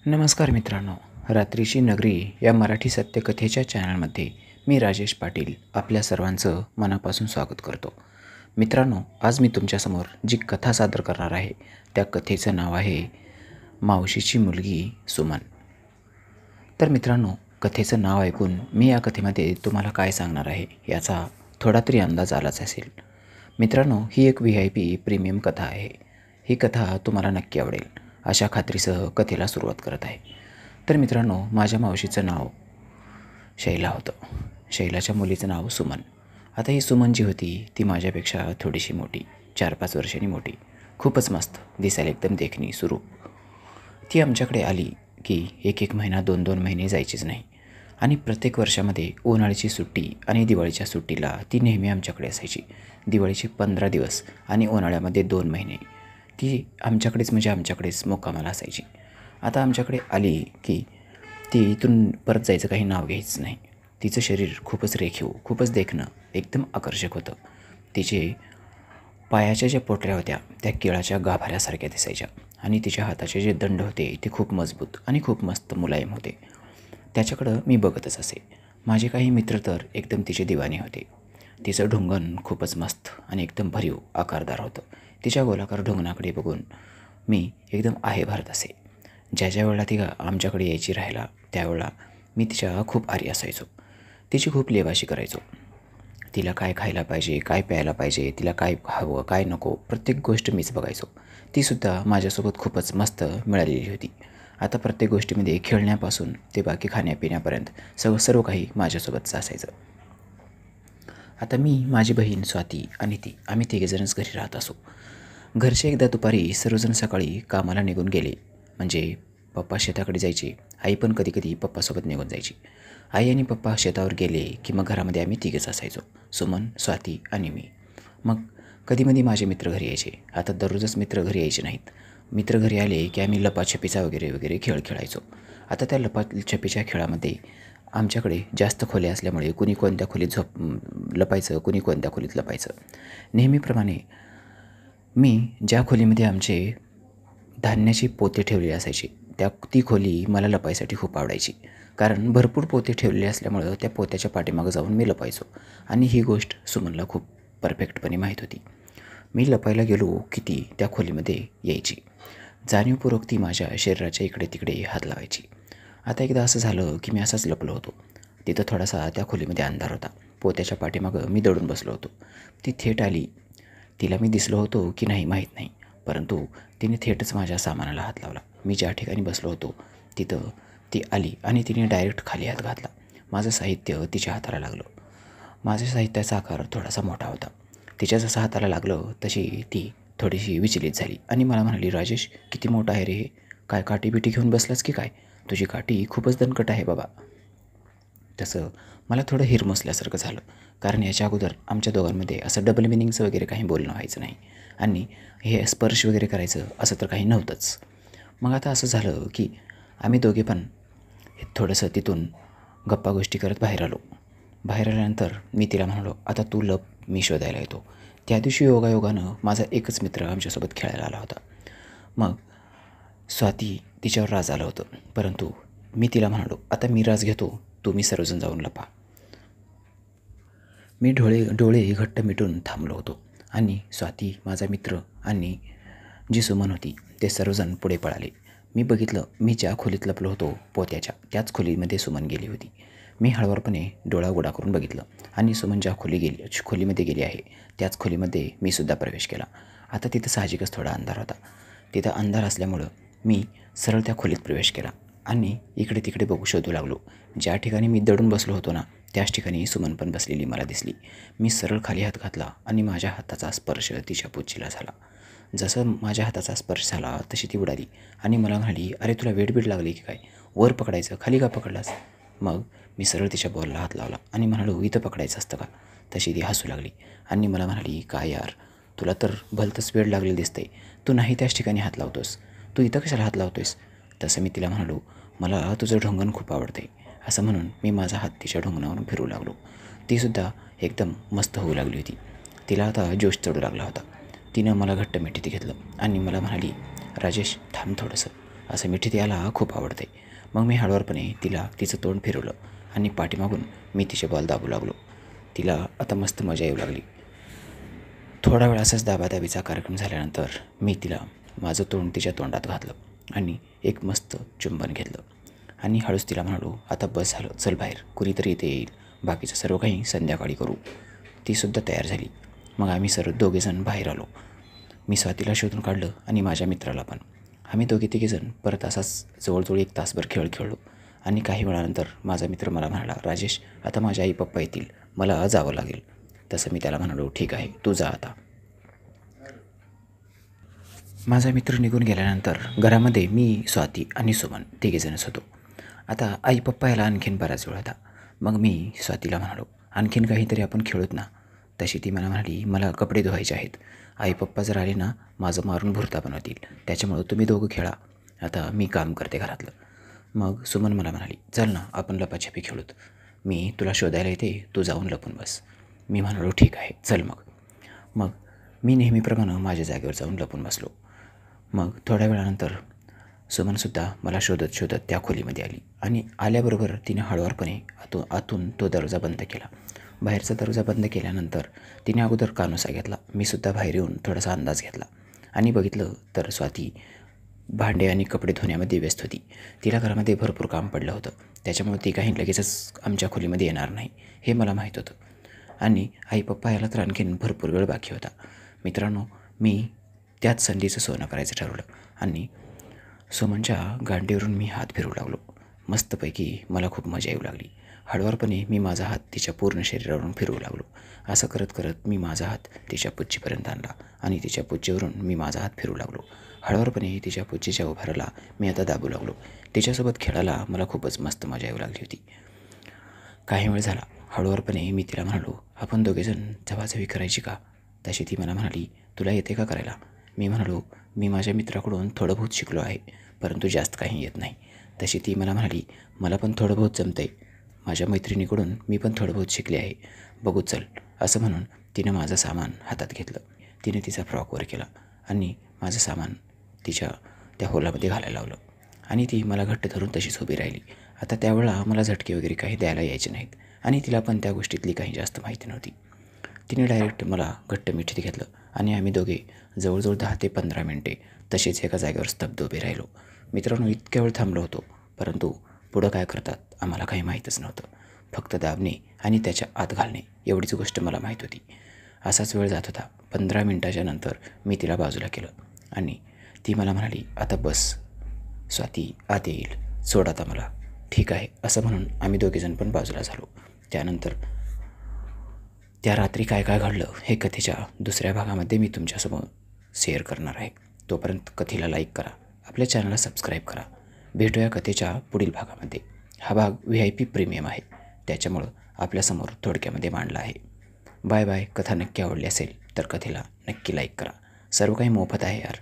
नमस्कार मित्रांनो, रात्रीची नगरी या मराठी सत्यकथेच्या चॅनलमध्ये मी राजेश पाटील आपल्या सर्वांचं मनापासून स्वागत करतो. मित्रांनो, आज मी तुमच्यासमोर जी कथा सादर करणार आहे त्या कथेचं नाव आहे मावशीची मुलगी सुमन. तर मित्रांनो, कथेचं नाव ऐकून मी या कथेमध्ये तुम्हाला काय सांगणार आहे याचा थोडा तरी अंदाज आलाच असेल. मित्रांनो, ही एक VIP प्रीमियम कथा आहे. ही कथा तुम्हाला नक्की आवडेल अशा खात्रीसह कथेला सुरुवात करत आहे. तर मित्रांनो, माझ्या मावशीचं नाव शैला होतं. शैलाच्या मुलीचं नाव सुमन. आता ही सुमन जी होती ती माझ्यापेक्षा थोडीशी मोठी, 4-5 वर्षांनी मोठी, खूपच मस्त, दिसायला एकदम देखणी सुरूप. ती आमच्याकडे आली की 1-1 महिना 2-2 महिने जायचीच नाही. आणि प्रत्येक वर्षामध्ये उन्हाळ्याची सुट्टी आणि दिवाळीच्या सुट्टीला ती नेहमी आमच्याकडे असायची. दिवाळीचे 15 दिवस आणि उन्हाळ्यामध्ये 2 महिने ती आमच्याकडेच मुक्कामाला असायची. आता आमच्याकडे आली की ती इथून परत जायचं काही नाव घ्यायचं नाही. तिचं शरीर खूपच रेखीव, खूपच देखणं, एकदम आकर्षक होतं. तिचे पायाच्या ज्या पोटऱ्या होत्या त्या केळाच्या गाभाऱ्यासारख्या दिसायच्या आणि तिच्या हाताचे जे दंड होते ते खूप मजबूत आणि खूप मस्त मुलायम होते. त्याच्याकडं मी बघतच असे. माझे काही मित्र तर एकदम तिचे दिवाने होते. तिचं ढुंगण खूपच मस्त आणि एकदम भरीव आकारदार होतं. तिच्या गोलाकार ढुंगणाकडे बघून मी एकदम आहे भरत असे. ज्या वेळेला ती आमच्याकडे यायची राहायला त्यावेळेला मी तिच्या खूप आरी असायचो. तिची खूप लेवाशी करायचो. तिला काय खायला पाहिजे, काय प्यायला पाहिजे, तिला काय हवं काय नको, प्रत्येक गोष्ट मीच बघायचो. तीसुद्धा माझ्यासोबत खूपच मस्त मिळालेली होती. आता प्रत्येक गोष्टीमध्ये खेळण्यापासून ते बाकी खाण्यापिण्यापर्यंत सर्व काही माझ्यासोबतच असायचं. आता मी, माझी बहीण स्वाती आणि ती, आम्ही तिघेजणच घरी राहत असो. घरचे एकदा दुपारी सर्वजण सकाळी कामाला निघून गेले. म्हणजे पप्पा शेताकडे जायचे, आई पण कधीकधी पप्पासोबत निघून जायची. आई आणि पप्पा शेतावर गेले की मग घरामध्ये आम्ही तिघेच असायचो, सुमन, स्वाती आणि मी. मग कधीमधी माझे मित्र घरी यायचे. आता दररोजच मित्र घरी यायचे नाहीत. मित्र घरी आले की आम्ही लपाछपीचा वगैरे खेळ खेळायचो. आता त्या लपाछपीच्या खेळामध्ये आमच्याकडे जास्त खोल्या असल्यामुळे कुणी कोणत्या खोलीत लपायचं, कुणी कोणत्या खोलीत लपायचं. नेहमीप्रमाणे मी ज्या खोलीमध्ये आमचे धान्याची पोते ठेवलेली असायची ती खोली मला लपायसाठी खूप आवडायची. कारण भरपूर पोते ठेवलेले असल्यामुळं त्या पोत्याच्या पाठीमागं जाऊन मी लपायचो आणि ही गोष्ट सुमनला खूप परफेक्टपणे माहीत होती. मी लपायला गेलो की ती त्या खोलीमध्ये यायची. जाणीवपूर्वक ती माझ्या शरीराच्या इकडे तिकडे हात लावायची. आता एकदा असं झालं की मी असाच लपलो होतो. तिथं थोडासा त्या खोलीमध्ये अंधार होता. पोत्याच्या पाठीमागं मी दडून बसलो होतो. ती थेट आली. तिला मी दिसलो होतो की नाही माहीत नाही, परंतु तिने थेटच माझ्या सामानाला हात लावला. मी ज्या ठिकाणी बसलो होतो तिथं ती आली आणि तिने डायरेक्ट खाली हात घातला. माझं साहित्य तिच्या हाताला लागलं. माझ्या साहित्याचा आकार थोडासा मोठा होता. तिच्या जसं हाताला लागलं तशी ती थोडीशी विचलित झाली आणि मला म्हणाली, राजेश, किती मोठं आहे रे हे, काय काठी घेऊन बसलास की काय? तुझी काठी खूपच दणकट आहे बाबा. तसं मला थोडं हिरमसल्यासारखं झालं, कारण याच्या अगोदर आमच्या दोघांमध्ये असं डबल मिनिंगचं वगैरे काही बोलणं व्हायचं नाही आणि हे स्पर्श वगैरे करायचं असं तर काही नव्हतंच. मग आता असं झालं की आम्ही दोघे पण थोडंसं तिथून गप्पा गोष्टी करत बाहेर आलो. बाहेर आल्यानंतर मी तिला म्हणालो, आता तू लप, मी शोधायला येतो. त्या दिवशी योगायोगानं माझा एकच मित्र आमच्यासोबत खेळायला आला होता. मग स्वाती तिच्यावर राज आलं होतं, परंतु मी तिला म्हणालो, आता मी राज घेतो, तुम्ही सर्वजण जाऊन लपा. मी डोळे घट्ट मिटून थांबलो होतो आणि स्वाती, माझा मित्र आणि जी सुमन होती ते सर्वजण पुढे पळाले. मी बघितलं, मी ज्या खोलीत लपलो होतो पोत्याच्या त्याच खोलीमध्ये सुमन गेली होती. मी हळुवारपणे डोळा उघडा करून बघितलं आणि सुमन ज्या खोलीमध्ये गेली आहे त्याच खोलीमध्ये मी सुद्धा प्रवेश केला. आता तिथं साहजिकच थोडा अंधार होता. तिथं अंधार असल्यामुळं मी सरळ त्या खोलीत प्रवेश केला आणि इकडे तिकडे शोधू लागलो. ज्या ठिकाणी मी दडून बसलो होतो ना त्याच ठिकाणी सुमन पण बसलेली मला दिसली. मी सरळ खाली हात घातला आणि माझ्या हाताचा स्पर्श तिच्या पुच्छीला झाला. जसं माझ्या हाताचा स्पर्श झाला तशी ती उडाली आणि मला म्हणाली, अरे तुला वेडबीड लागली की काय? वर पकडायचं, खाली का पकडलास? मग मी सरळ तिच्या बॉलला हात लावला आणि म्हणालो, इथं पकडायचं असतं का? तशी ती हसू लागली आणि मला म्हणाली, काय यार, तुला तर भलतंच वेड लागलेलं दिसतंय, तू नाही त्याच ठिकाणी हात लावतोस, तू इथं कशाला हात लावतोयस? तसं मी तिला म्हणालो, मला तुझं ढोंगण खूप आवडते. असं म्हणून मी माझा हात तिच्या ढोंगणावरून फिरू लागलो. तीसुद्धा एकदम मस्त होऊ लागली होती. तिला आता जोश चढू लागला होता. तिनं मला घट्ट मिठीत घेतलं आणि मला म्हणाली, राजेश थांब थोडंसं, असं मिठी त्याला खूप आवडते. मग मी हळूवारपणे तिला तिचं तोंड फिरवलं आणि पाठीमागून मी तिचे बॉल दाबू लागलो. तिला आता मस्त मजा येऊ लागली. थोडा वेळ असाच दाबादाबीचा कार्यक्रम झाल्यानंतर मी तिला माझं तोंड तिच्या तोंडात घातलं आणि एक मस्त चुंबन घेतलं आणि हळूच तिला म्हणालो, आता बस झालं, चल बाहेर, कुणीतरी इथे येईल, बाकीचं सर्व काही संध्याकाळी करू. तीसुद्धा तयार झाली. मग आम्ही सर्व दोघेजण बाहेर आलो. मी स्वातीला शोधून काढलं आणि माझ्या मित्राला पण. आम्ही दोघे तिघेजण परत असाच जवळजवळ 1 तासभर खेळ खेळलो आणि काही वेळानंतर माझा मित्र मला म्हणाला, राजेश, आता माझे आई पप्पा येतील, मला जावं लागेल. तसं मी त्याला म्हणालो, ठीक आहे, तू जा आता. माझा मित्र निघून गेल्यानंतर घरामध्ये मी, स्वाती आणि सुमन तिघेजणच होतो. आता आई पप्पा याला आणखीन बराच वेळ होता. मग मी स्वातीला म्हणालो, आणखीन काहीतरी आपण खेळूत ना. तशी ती मला म्हणाली, मला कपडे धुवायचे आहेत, आई पप्पा जर आले ना माझं मारून भुरता बनवतील, त्याच्यामुळं तुम्ही दोघं खेळा, आता मी काम करते घरातलं. मग सुमन मला म्हणाली, चल ना आपण लपाछपी खेळूत, मी तुला शोधायला येते, तू जाऊन लपून बस. मी म्हणालो, ठीक आहे, चल मग. मग मी नेहमीप्रमाणे माझ्या जागेवर जाऊन लपून बसलो. मग थोड्या वेळानंतर सुमनसुद्धा मला शोधत शोधत त्या खोलीमध्ये आली आणि आल्याबरोबर तिने हळूवारपणे आतून तो दरवाजा बंद केला. बाहेरचा दरवाजा बंद केल्यानंतर तिने अगोदर कानोसा घेतला. मी सुद्धा बाहेर येऊन थोडासा अंदाज घेतला आणि बघितलं तर स्वाती भांडे आणि कपडे धुण्यामध्ये व्यस्त होती. तिला घरामध्ये भरपूर काम पडलं होतं, त्याच्यामुळे ती काही लगेचच आमच्या खोलीमध्ये येणार नाही हे मला माहीत होतं. आणि आई पप्पा याला तर आणखीन भरपूर वेळ बाकी होता. मित्रांनो, मी त्याच संधीचं सोनं करायचं ठरवलं आणि सुमनच्या गांडीवरून मी हात फिरवू लागलो. मस्तपैकी मला खूप मजा येऊ लागली. हळूवारपणे मी माझा हात तिच्या पूर्ण शरीरावरून फिरवू लागलो. असं करत करत मी माझा हात तिच्या पुच्छीपर्यंत आणला आणि तिच्या पुच्छीवरून मी माझा हात फिरवू लागलो. हळूवारपणे तिच्या पुच्छीच्या उभाराला मी आता दाबू लागलो. तिच्यासोबत खेळायला मला खूपच मस्त मजा येऊ लागली होती. काही वेळ झाला. हळूवारपणे मी तिला म्हणालो, आपण दोघेजण झवाझवी करायची का. तशी ती मला म्हणाली, तुला येते का करायला. मी म्हणालो, मी माझ्या मित्राकडून थोडं बहुत शिकलो आहे, परंतु जास्त काही येत नाही. तशी ती मला म्हणाली, मला पण थोडं बहुत जमतं आहे, माझ्या मैत्रिणीकडून मी पण थोडं बहुत शिकले आहे, बघू चल. असं म्हणून तिनं माझं सामान हातात घेतलं. तिने तिचा फ्रॉक वर केला आणि माझं सामान तिच्या त्या होलामध्ये घालायला लावलं आणि ती मला घट्ट धरून तशीच उभी राहिली. आता त्यावेळेला मला झटके वगैरे काही द्यायला यायचे नाहीत आणि तिला पण त्या गोष्टीतली काही जास्त माहिती नव्हती. तिने डायरेक्ट मला घट्ट मिठीत घेतलं आणि आम्ही दोघे जवळजवळ 10 ते 15 मिनटे तसेच एका जागेवर स्तब्ध उभे राहिलो. मित्रांनो, इतक्या वेळ थांबलो होतो, परंतु पुढं काय करतात आम्हाला काही माहीतच नव्हतं. फक्त दाबणे आणि त्याच्या आत घालणे एवढीच गोष्ट मला माहीत होती. असाच वेळ जात होता. 15 मिनटाच्या नंतर मी तिला बाजूला केलं आणि ती मला म्हणाली, आता बस स्वाती, आत येईल, सोड आता मला. ठीक आहे, असं म्हणून आम्ही दोघेजण पण बाजूला झालो. त्यानंतर त्या रात्री काय काय घडलं हे कथेच्या दुसऱ्या भागामध्ये मी तुमच्यासमोर शेअर करणार आहे. तोपर्यंत कथेला लाईक करा, आपल्या चॅनलला सबस्क्राईब करा. भेटूया कथेच्या पुढील भागामध्ये. हा भाग VIP प्रीमियम आहे, त्याच्यामुळं आपल्यासमोर थोडक्यामध्ये मांडला आहे. Bye bye. कथा नक्की आवडली असेल तर कथेला नक्की लाईक करा. सर्व काही मोफत आहे यार.